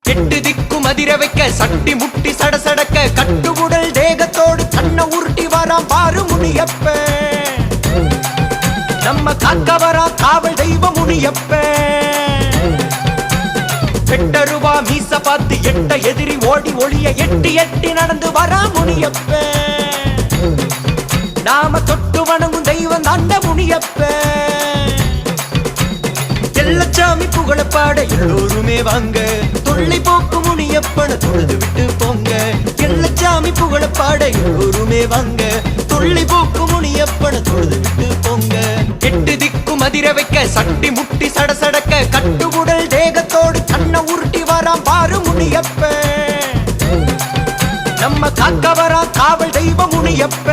எட்டு திக்கும் அதிர வைக்க சட்டி முட்டி சடசடக்க கட்டுவுடல் தேகத்தோடு கண்ண உருட்டி வரான் பாரு முனியப்ப. நம்ம காக்க வரா காவல் தெய்வ முனியப்ப. பெட்டருவா மீச பார்த்து எட்ட எதிரி ஓடி ஒளிய எட்டி எட்டி நடந்து வரா முனியப்ப. நாம தொட்டு வணங்கும் தெய்வம் தாண்ட முனியப்ப. எல்லச்சாமி புகழப்பாட எல்லோருமே வாங்க, தொல்லை போக்கு முனியப்பன தொழுது விட்டு போங்க. எல்லச்சாமி புகழப்பாட எல்லோருமே வாங்க, தொல்லை போக்கு முனியப்பன தொழுது விட்டு போங்க. எட்டு திக்கும் அதிர வைக்க சட்டி முட்டி சடசடக்க கட்டுவுடல் தேகத்தோடு கண்ண உருட்டி வரான் பாரு முனியப்ப. நம்ம காக்க வரா காவல் தெய்வ முனியப்ப.